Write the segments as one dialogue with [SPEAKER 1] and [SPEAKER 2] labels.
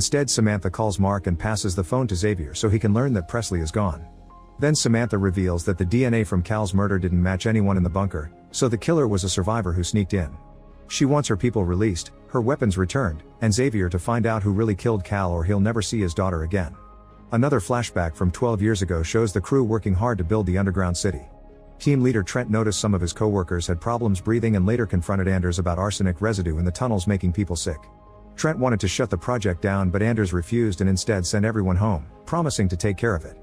[SPEAKER 1] Instead, Samantha calls Mark and passes the phone to Xavier so he can learn that Presley is gone. Then Samantha reveals that the DNA from Cal's murder didn't match anyone in the bunker, so the killer was a survivor who sneaked in. She wants her people released, her weapons returned, and Xavier to find out who really killed Cal or he'll never see his daughter again. Another flashback from 12 years ago shows the crew working hard to build the underground city. Team leader Trent noticed some of his co-workers had problems breathing and later confronted Anders about arsenic residue in the tunnels making people sick. Trent wanted to shut the project down, but Anders refused and instead sent everyone home, promising to take care of it.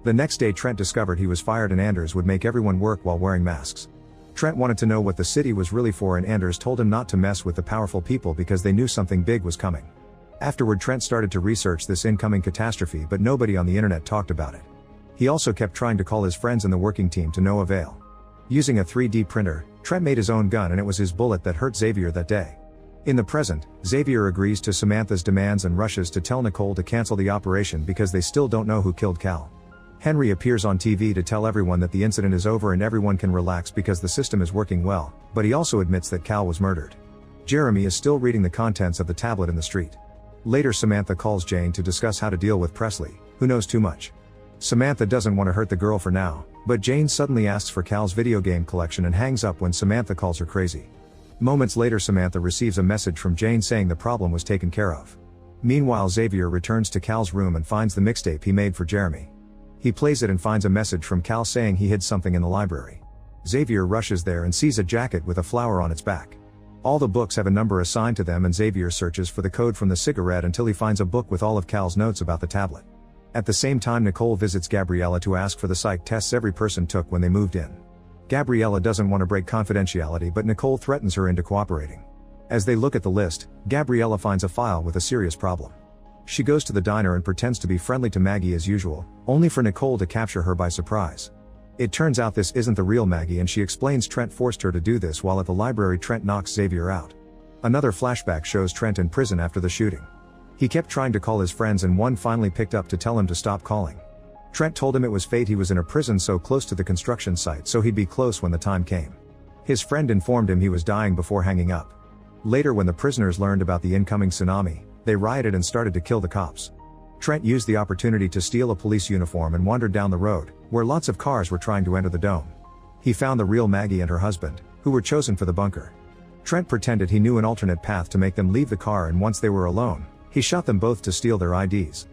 [SPEAKER 1] The next day Trent discovered he was fired and Anders would make everyone work while wearing masks. Trent wanted to know what the city was really for, and Anders told him not to mess with the powerful people because they knew something big was coming. Afterward, Trent started to research this incoming catastrophe, but nobody on the internet talked about it. He also kept trying to call his friends in the working team to no avail. Using a 3D printer, Trent made his own gun, and it was his bullet that hurt Xavier that day. In the present, Xavier agrees to Samantha's demands and rushes to tell Nicole to cancel the operation because they still don't know who killed Cal. Henry appears on TV to tell everyone that the incident is over and everyone can relax because the system is working well, but he also admits that Cal was murdered. Jeremy is still reading the contents of the tablet in the street. Later, Samantha calls Jane to discuss how to deal with Presley, who knows too much. Samantha doesn't want to hurt the girl for now, but Jane suddenly asks for Cal's video game collection and hangs up when Samantha calls her crazy. Moments later, Samantha receives a message from Jane saying the problem was taken care of. Meanwhile, Xavier returns to Cal's room and finds the mixtape he made for Jeremy. He plays it and finds a message from Cal saying he hid something in the library. Xavier rushes there and sees a jacket with a flower on its back. All the books have a number assigned to them, and Xavier searches for the code from the cigarette until he finds a book with all of Cal's notes about the tablet. At the same time, Nicole visits Gabriella to ask for the psych tests every person took when they moved in. Gabriella doesn't want to break confidentiality, but Nicole threatens her into cooperating. As they look at the list, Gabriella finds a file with a serious problem. She goes to the diner and pretends to be friendly to Maggie as usual, only for Nicole to capture her by surprise. It turns out this isn't the real Maggie, and she explains Trent forced her to do this. While at the library, Trent knocks Xavier out. Another flashback shows Trent in prison after the shooting. He kept trying to call his friends and one finally picked up to tell him to stop calling. Trent told him it was fate, he was in a prison so close to the construction site so he'd be close when the time came. His friend informed him he was dying before hanging up. Later, when the prisoners learned about the incoming tsunami, they rioted and started to kill the cops. Trent used the opportunity to steal a police uniform and wandered down the road, where lots of cars were trying to enter the dome. He found the real Maggie and her husband, who were chosen for the bunker. Trent pretended he knew an alternate path to make them leave the car, and once they were alone, he shot them both to steal their IDs.